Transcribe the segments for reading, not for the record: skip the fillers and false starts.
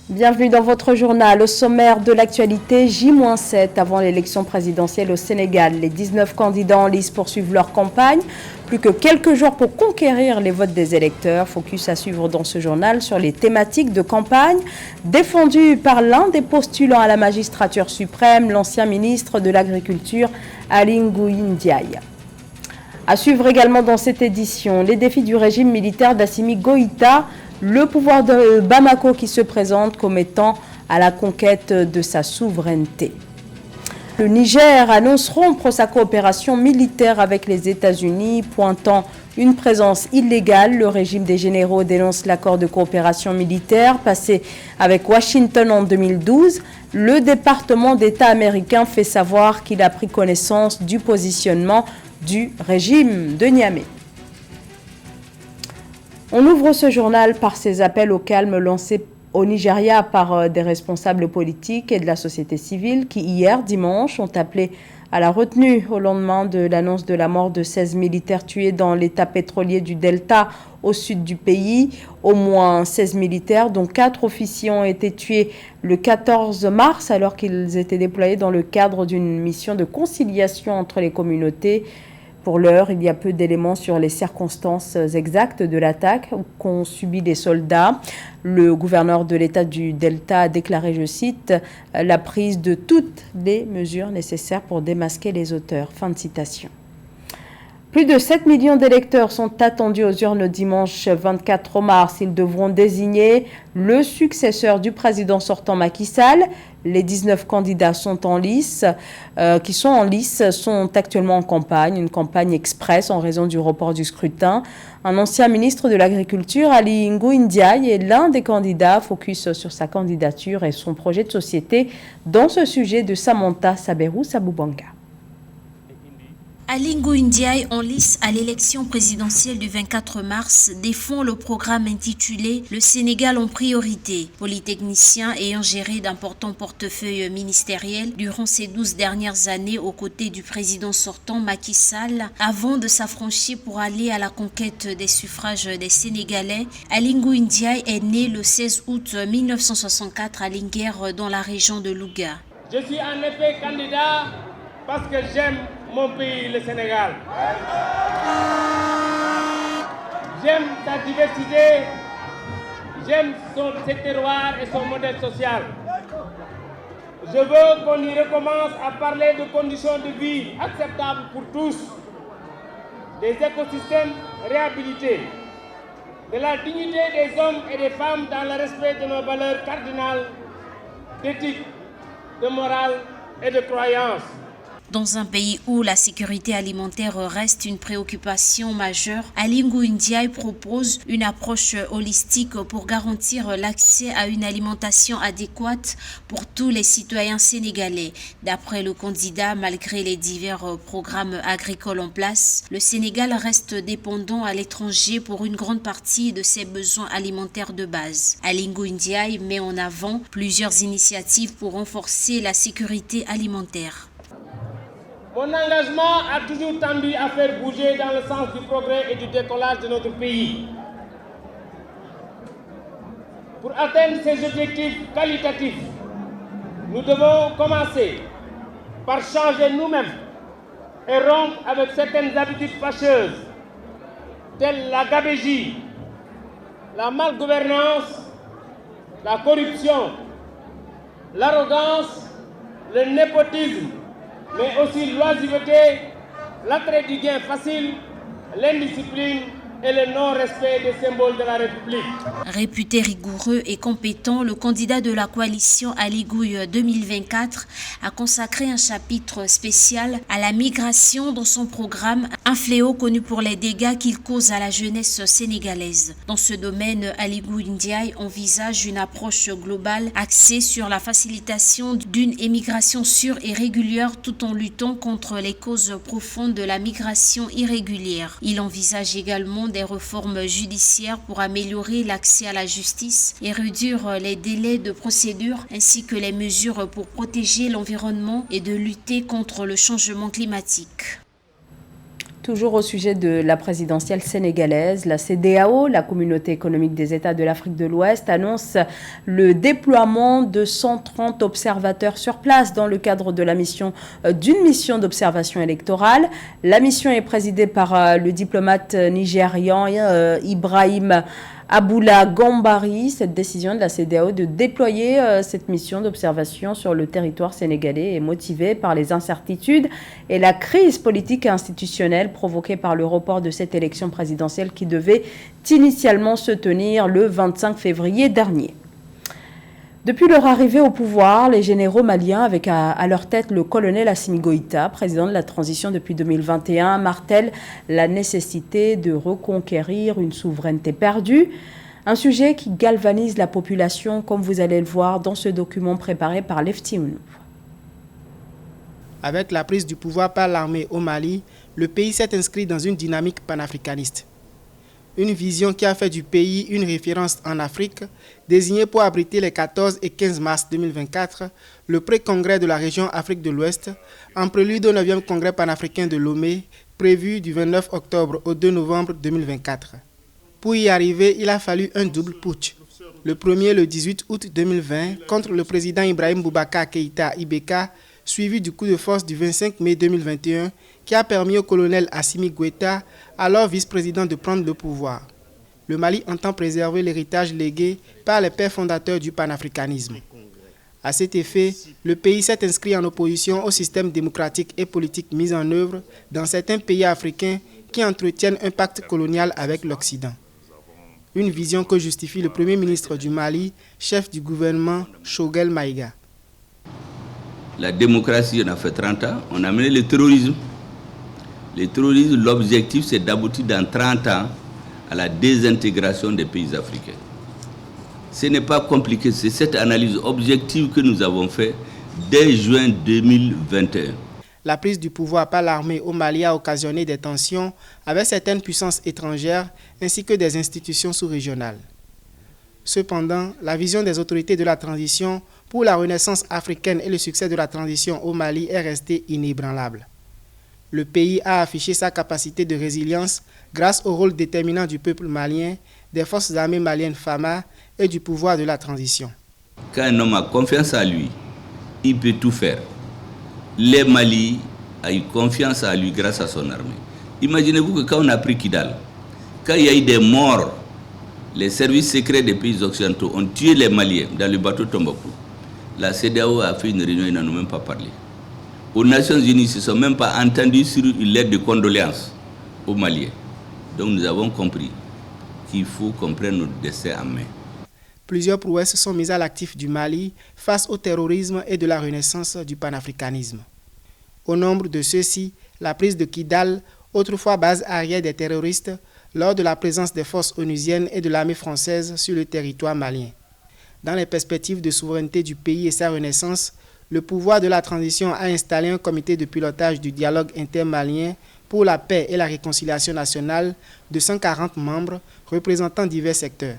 Bienvenue dans votre journal. Au sommaire de l'actualité, J-7 avant l'élection présidentielle au Sénégal. Les 19 candidats en lice poursuivent leur campagne. Plus que quelques jours pour conquérir les votes des électeurs. Focus à suivre dans ce journal sur les thématiques de campagne défendues par l'un des postulants à la magistrature suprême, l'ancien ministre de l'Agriculture, Aly Ngouille Ndiaye. À suivre également dans cette édition, les défis du régime militaire d'Assimi Goïta, le pouvoir de Bamako qui se présente comme étant à la conquête de sa souveraineté. Le Niger annonce rompre sa coopération militaire avec les États-Unis, pointant une présence illégale. Le régime des généraux dénonce l'accord de coopération militaire passé avec Washington en 2012. Le département d'État américain fait savoir qu'il a pris connaissance du positionnement du régime de Niamey. On ouvre ce journal par ces appels au calme lancés au Nigeria par des responsables politiques et de la société civile qui, hier, dimanche, ont appelé à la retenue au lendemain de l'annonce de la mort de 16 militaires tués dans l'état pétrolier du Delta au sud du pays. Au moins 16 militaires, dont 4 officiers, ont été tués le 14 mars alors qu'ils étaient déployés dans le cadre d'une mission de conciliation entre les communautés. Pour l'heure, il y a peu d'éléments sur les circonstances exactes de l'attaque qu'ont subi les soldats. Le gouverneur de l'État du Delta a déclaré, je cite, « la prise de toutes les mesures nécessaires pour démasquer les auteurs ». Fin de citation. Plus de 7 millions d'électeurs sont attendus aux urnes dimanche 24 mars. Ils devront désigner le successeur du président sortant Macky Sall. Les 19 candidats sont en lice, sont actuellement en campagne, une campagne express en raison du report du scrutin. Un ancien ministre de l'Agriculture, Aly Ngouille Ndiaye, est l'un des candidats. Focus sur sa candidature et son projet de société dans ce sujet de Samantha Saberou Saboubanga. Aly Ngouille Ndiaye, en lice à l'élection présidentielle du 24 mars, défend le programme intitulé « Le Sénégal en priorité ». Polytechnicien ayant géré d'importants portefeuilles ministériels durant ces 12 dernières années aux côtés du président sortant Macky Sall, avant de s'affranchir pour aller à la conquête des suffrages des Sénégalais, Aly Ngouille Ndiaye est né le 16 août 1964 à Linguère dans la région de Louga. Je suis en effet candidat parce que j'aime mon pays, le Sénégal. J'aime sa diversité, j'aime ses terroirs et son modèle social. Je veux qu'on y recommence à parler de conditions de vie acceptables pour tous, des écosystèmes réhabilités, de la dignité des hommes et des femmes dans le respect de nos valeurs cardinales d'éthique, de morale et de croyance. Dans un pays où la sécurité alimentaire reste une préoccupation majeure, Aly Ngouille Ndiaye propose une approche holistique pour garantir l'accès à une alimentation adéquate pour tous les citoyens sénégalais. D'après le candidat, malgré les divers programmes agricoles en place, le Sénégal reste dépendant à l'étranger pour une grande partie de ses besoins alimentaires de base. Aly Ngouille Ndiaye met en avant plusieurs initiatives pour renforcer la sécurité alimentaire. Mon engagement a toujours tendu à faire bouger dans le sens du progrès et du décollage de notre pays. Pour atteindre ces objectifs qualitatifs, nous devons commencer par changer nous-mêmes et rompre avec certaines habitudes fâcheuses, telles la gabegie, la malgouvernance, la corruption, l'arrogance, le népotisme, mais aussi l'oisiveté, l'attrait du gain facile, l'indiscipline et le non-respect des symboles de la République. Réputé rigoureux et compétent, le candidat de la coalition Aly Ngouille 2024 a consacré un chapitre spécial à la migration dans son programme, un fléau connu pour les dégâts qu'il cause à la jeunesse sénégalaise. Dans ce domaine, Aly Ngouille Ndiaye envisage une approche globale axée sur la facilitation d'une émigration sûre et régulière tout en luttant contre les causes profondes de la migration irrégulière. Il envisage également des réformes judiciaires pour améliorer l'accès à la justice et réduire les délais de procédure ainsi que les mesures pour protéger l'environnement et de lutter contre le changement climatique. Toujours au sujet de la présidentielle sénégalaise, la CEDEAO, la Communauté économique des États de l'Afrique de l'Ouest, annonce le déploiement de 130 observateurs sur place dans le cadre de d'une mission d'observation électorale. La mission est présidée par le diplomate nigérian Ibrahim Aboula Gambari. Cette décision de la CEDEAO de déployer cette mission d'observation sur le territoire sénégalais est motivée par les incertitudes et la crise politique et institutionnelle provoquée par le report de cette élection présidentielle qui devait initialement se tenir le 25 février dernier. Depuis leur arrivée au pouvoir, les généraux maliens, avec à leur tête le colonel Assimi Goïta, président de la transition depuis 2021, martèlent la nécessité de reconquérir une souveraineté perdue. Un sujet qui galvanise la population, comme vous allez le voir dans ce document préparé par Lefty Ounou. Avec la prise du pouvoir par l'armée au Mali, le pays s'est inscrit dans une dynamique panafricaniste. Une vision qui a fait du pays une référence en Afrique, désignée pour abriter les 14 et 15 mars 2024 le pré-congrès de la région Afrique de l'Ouest, en prélude au 9e congrès panafricain de Lomé, prévu du 29 octobre au 2 novembre 2024. Pour y arriver, il a fallu un double putsch. Le premier le 18 août 2020 contre le président Ibrahim Boubacar Keïta Ibeka, suivi du coup de force du 25 mai 2021 qui a permis au colonel Assimi Goïta, alors vice-président, de prendre le pouvoir. Le Mali entend préserver l'héritage légué par les pères fondateurs du panafricanisme. À cet effet, le pays s'est inscrit en opposition au système démocratique et politique mis en œuvre dans certains pays africains qui entretiennent un pacte colonial avec l'Occident. Une vision que justifie le Premier ministre du Mali, chef du gouvernement, Choguel Maïga. La démocratie, on a fait 30 ans, on a mené le terrorisme. Le terrorisme, l'objectif, c'est d'aboutir dans 30 ans à la désintégration des pays africains. Ce n'est pas compliqué, c'est cette analyse objective que nous avons faite dès juin 2021. La prise du pouvoir par l'armée au Mali a occasionné des tensions avec certaines puissances étrangères ainsi que des institutions sous-régionales. Cependant, la vision des autorités de la transition pour la renaissance africaine et le succès de la transition au Mali est restée inébranlable. Le pays a affiché sa capacité de résilience grâce au rôle déterminant du peuple malien, des forces armées maliennes FAMA et du pouvoir de la transition. Quand un homme a confiance en lui, il peut tout faire. Les Mali a eu confiance en lui grâce à son armée. Imaginez-vous que quand on a pris Kidal, quand il y a eu des morts, les services secrets des pays occidentaux ont tué les Maliens dans le bateau Tombouctou. La CEDEAO a fait une réunion, ils n'en ont même pas parlé. Aux Nations Unies, ils ne se sont même pas entendus sur une lettre de condoléances aux Maliens. Donc nous avons compris qu'il faut qu'on prenne notre destin en main. Plusieurs prouesses sont mises à l'actif du Mali face au terrorisme et de la renaissance du panafricanisme. Au nombre de ceux-ci, la prise de Kidal, autrefois base arrière des terroristes, lors de la présence des forces onusiennes et de l'armée française sur le territoire malien. Dans les perspectives de souveraineté du pays et sa renaissance, le pouvoir de la transition a installé un comité de pilotage du dialogue intermalien pour la paix et la réconciliation nationale de 140 membres représentant divers secteurs.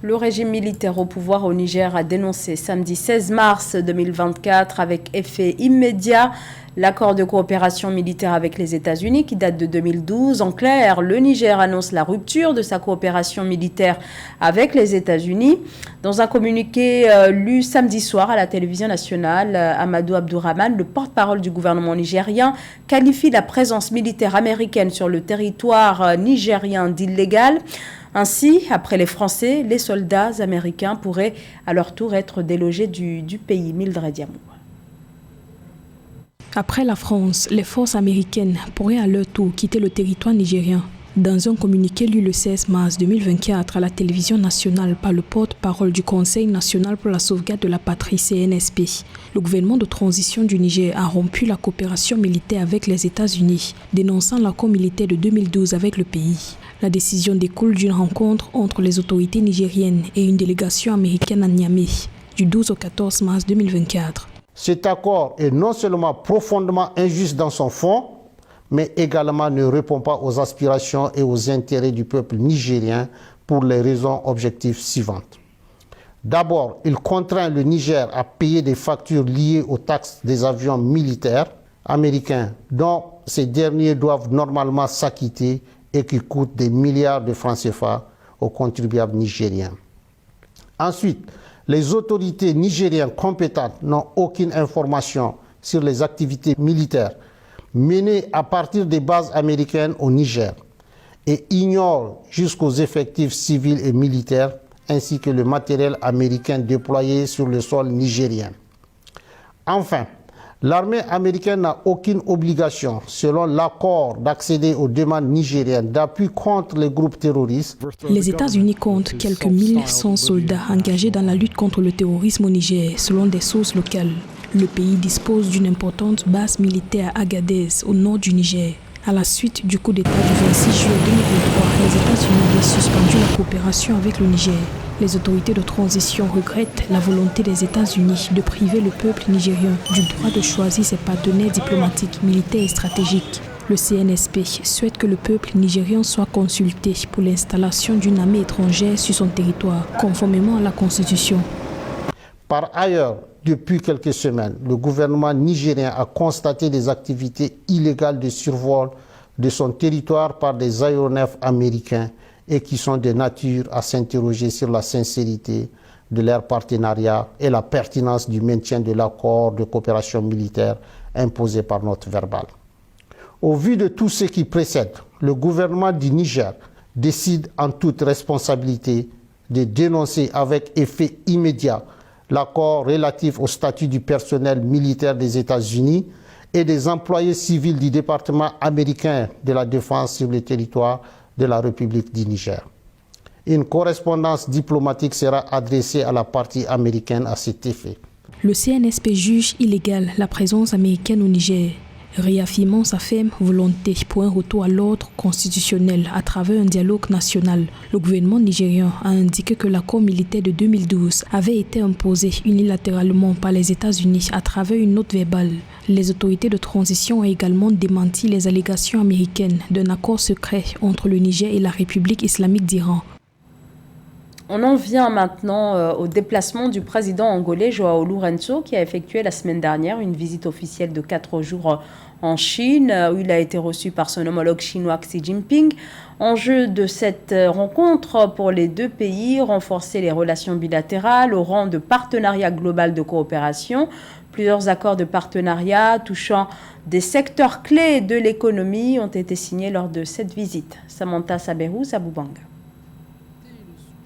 Le régime militaire au pouvoir au Niger a dénoncé samedi 16 mars 2024 avec effet immédiat l'accord de coopération militaire avec les États-Unis qui date de 2012. En clair, le Niger annonce la rupture de sa coopération militaire avec les États-Unis. Dans un communiqué lu samedi soir à la télévision nationale, Amadou Abdourahmane, le porte-parole du gouvernement nigérien, qualifie la présence militaire américaine sur le territoire nigérien d'illégale. Ainsi, après les Français, les soldats américains pourraient à leur tour être délogés du pays. Mildred Diamou. Après la France, les forces américaines pourraient à leur tour quitter le territoire nigérien. Dans un communiqué lu le 16 mars 2024 à la télévision nationale par le porte-parole du Conseil national pour la sauvegarde de la patrie CNSP, le gouvernement de transition du Niger a rompu la coopération militaire avec les États-Unis, dénonçant l'accord militaire de 2012 avec le pays. La décision découle d'une rencontre entre les autorités nigériennes et une délégation américaine à Niamey, du 12 au 14 mars 2024. Cet accord est non seulement profondément injuste dans son fond, mais également ne répond pas aux aspirations et aux intérêts du peuple nigérien pour les raisons objectives suivantes. D'abord, il contraint le Niger à payer des factures liées aux taxes des avions militaires. américains dont ces derniers doivent normalement s'acquitter et qui coûtent des milliards de francs CFA aux contribuables nigériens. Ensuite, les autorités nigériennes compétentes n'ont aucune information sur les activités militaires menées à partir des bases américaines au Niger et ignorent jusqu'aux effectifs civils et militaires ainsi que le matériel américain déployé sur le sol nigérien. Enfin, l'armée américaine n'a aucune obligation, selon l'accord, d'accéder aux demandes nigériennes d'appui contre les groupes terroristes. Les États-Unis comptent quelques 1100 soldats engagés dans la lutte contre le terrorisme au Niger, selon des sources locales. Le pays dispose d'une importante base militaire à Agadez, au nord du Niger. À la suite du coup d'État du 26 juillet 2023, les États-Unis avaient suspendu la coopération avec le Niger. Les autorités de transition regrettent la volonté des États-Unis de priver le peuple nigérien du droit de choisir ses partenaires diplomatiques, militaires et stratégiques. Le CNSP souhaite que le peuple nigérien soit consulté pour l'installation d'une armée étrangère sur son territoire, conformément à la Constitution. Par ailleurs, depuis quelques semaines, le gouvernement nigérien a constaté des activités illégales de survol de son territoire par des aéronefs américains et qui sont de nature à s'interroger sur la sincérité de leur partenariat et la pertinence du maintien de l'accord de coopération militaire imposé par note verbale. Au vu de tout ce qui précède, le gouvernement du Niger décide en toute responsabilité de dénoncer avec effet immédiat l'accord relatif au statut du personnel militaire des États-Unis et des employés civils du département américain de la défense sur le territoire de la République du Niger. Une correspondance diplomatique sera adressée à la partie américaine à cet effet. Le CNSP juge illégale la présence américaine au Niger, réaffirmant sa ferme volonté pour un retour à l'ordre constitutionnel à travers un dialogue national. Le gouvernement nigérien a indiqué que l'accord militaire de 2012 avait été imposé unilatéralement par les États-Unis à travers une note verbale. Les autorités de transition ont également démenti les allégations américaines d'un accord secret entre le Niger et la République islamique d'Iran. On en vient maintenant au déplacement du président angolais Joao Lourenço qui a effectué la semaine dernière une visite officielle de 4 jours en Chine où il a été reçu par son homologue chinois Xi Jinping. Enjeu de cette rencontre pour les deux pays, renforcer les relations bilatérales au rang de partenariat global de coopération. Plusieurs accords de partenariat touchant des secteurs clés de l'économie ont été signés lors de cette visite. Samantha Saberou, Saboubanga.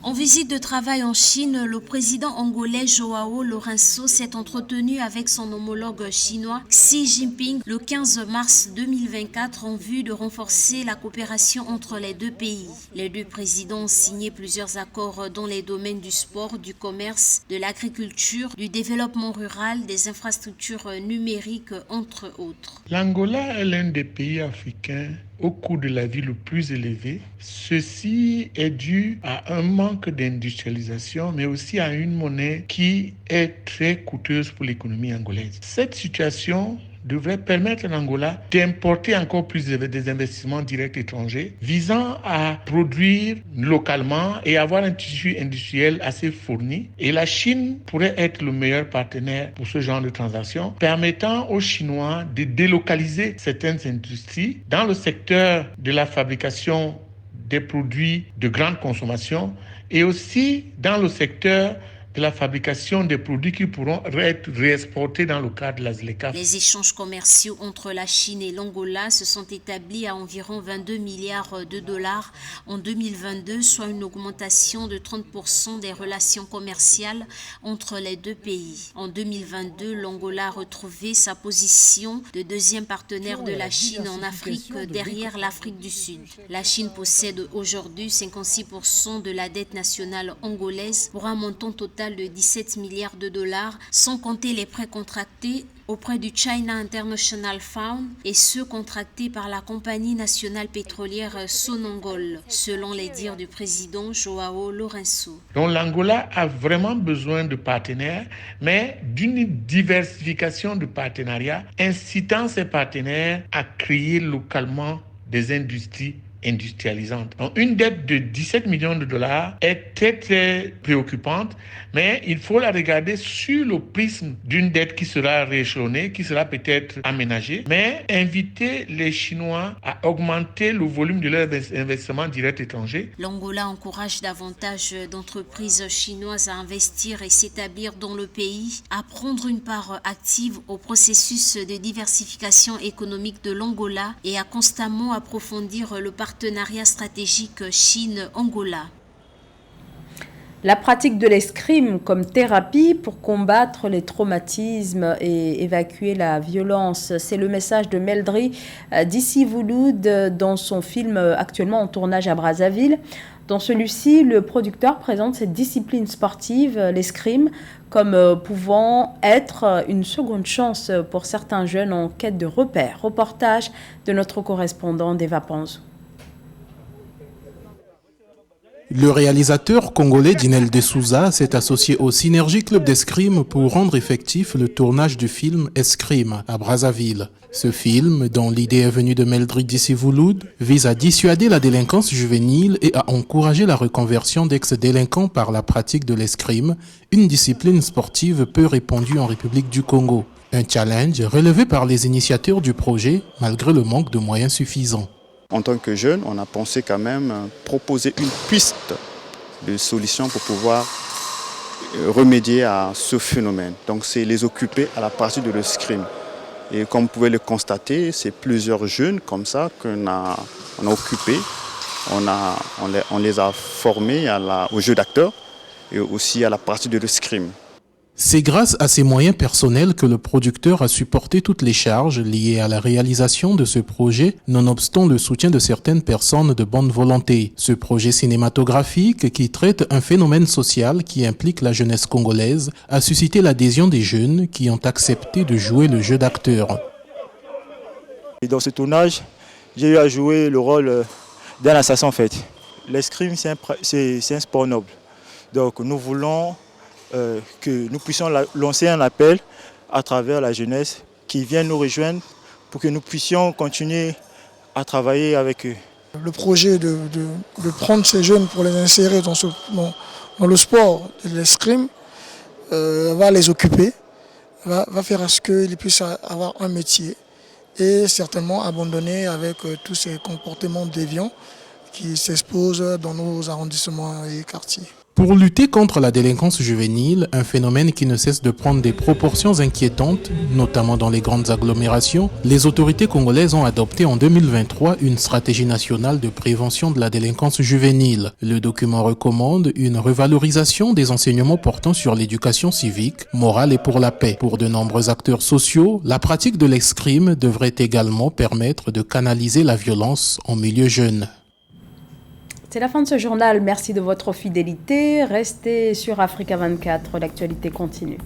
En visite de travail en Chine, le président angolais Joao Lourenço s'est entretenu avec son homologue chinois Xi Jinping le 15 mars 2024 en vue de renforcer la coopération entre les deux pays. Les deux présidents ont signé plusieurs accords dans les domaines du sport, du commerce, de l'agriculture, du développement rural, des infrastructures numériques, entre autres. L'Angola est l'un des pays africains au coût de la vie le plus élevé. Ceci est dû à un manque d'industrialisation, mais aussi à une monnaie qui est très coûteuse pour l'économie angolaise. Cette situation devrait permettre à l'Angola d'importer encore plus des investissements directs étrangers visant à produire localement et avoir un tissu industriel assez fourni. Et la Chine pourrait être le meilleur partenaire pour ce genre de transactions, permettant aux Chinois de délocaliser certaines industries dans le secteur de la fabrication des produits de grande consommation et aussi dans le secteur de la fabrication des produits qui pourront être réexportés dans le cadre de la ZLECAf. Les échanges commerciaux entre la Chine et l'Angola se sont établis à environ 22 milliards de dollars en 2022, soit une augmentation de 30% des relations commerciales entre les deux pays. En 2022, l'Angola a retrouvé sa position de deuxième partenaire de la Chine en Afrique derrière l'Afrique du Sud. La Chine possède aujourd'hui 56% de la dette nationale angolaise pour un montant total de 17 milliards de dollars, sans compter les prêts contractés auprès du China International Fund et ceux contractés par la compagnie nationale pétrolière Sonangol, selon les dires du président Joao Lourenço. Donc l'Angola a vraiment besoin de partenaires, mais d'une diversification de partenariats, incitant ces partenaires à créer localement des industries industrialisante. Donc, une dette de 17 millions de dollars est très, très préoccupante, mais il faut la regarder sur le prisme d'une dette qui sera rééchelonnée, qui sera peut-être aménagée, mais inviter les Chinois à augmenter le volume de leurs investissements directs étrangers. L'Angola encourage davantage d'entreprises chinoises à investir et s'établir dans le pays, à prendre une part active au processus de diversification économique de l'Angola et à constamment approfondir le partenariat stratégique Chine-Angola. La pratique de l'escrime comme thérapie pour combattre les traumatismes et évacuer la violence, c'est le message de Meldry Dissivouloud dans son film actuellement en tournage à Brazzaville. Dans celui-ci, le producteur présente cette discipline sportive, l'escrime, comme pouvant être une seconde chance pour certains jeunes en quête de repères. Reportage de notre correspondant d'Eva Panzou. Le réalisateur congolais Dinel De Souza s'est associé au Synergie Club d'Escrime pour rendre effectif le tournage du film Escrime à Brazzaville. Ce film, dont l'idée est venue de Meldry Dissivouloud, vise à dissuader la délinquance juvénile et à encourager la reconversion d'ex-délinquants par la pratique de l'escrime, une discipline sportive peu répandue en République du Congo. Un challenge relevé par les initiateurs du projet, malgré le manque de moyens suffisants. En tant que jeune, on a pensé quand même proposer une piste de solution pour pouvoir remédier à ce phénomène. Donc c'est les occuper à la partie de l'escrime. Et comme vous pouvez le constater, c'est plusieurs jeunes comme ça qu'on a occupés. On les a formés au jeu d'acteur et aussi à la partie de l'escrime. C'est grâce à ses moyens personnels que le producteur a supporté toutes les charges liées à la réalisation de ce projet, nonobstant le soutien de certaines personnes de bonne volonté. Ce projet cinématographique, qui traite un phénomène social qui implique la jeunesse congolaise, a suscité l'adhésion des jeunes qui ont accepté de jouer le jeu d'acteur. Et dans ce tournage, j'ai eu à jouer le rôle d'un assassin en fait. L'escrime, c'est un sport noble. Donc nous voulons que nous puissions lancer un appel à travers la jeunesse qui vient nous rejoindre pour que nous puissions continuer à travailler avec eux. Le projet de prendre ces jeunes pour les insérer dans le sport de l'escrime va les occuper, va faire à ce qu'ils puissent avoir un métier et certainement abandonner avec tous ces comportements déviants qui s'exposent dans nos arrondissements et quartiers. Pour lutter contre la délinquance juvénile, un phénomène qui ne cesse de prendre des proportions inquiétantes, notamment dans les grandes agglomérations, les autorités congolaises ont adopté en 2023 une stratégie nationale de prévention de la délinquance juvénile. Le document recommande une revalorisation des enseignements portant sur l'éducation civique, morale et pour la paix. Pour de nombreux acteurs sociaux, la pratique de l'escrime devrait également permettre de canaliser la violence en milieu jeune. C'est la fin de ce journal. Merci de votre fidélité. Restez sur Africa 24. L'actualité continue.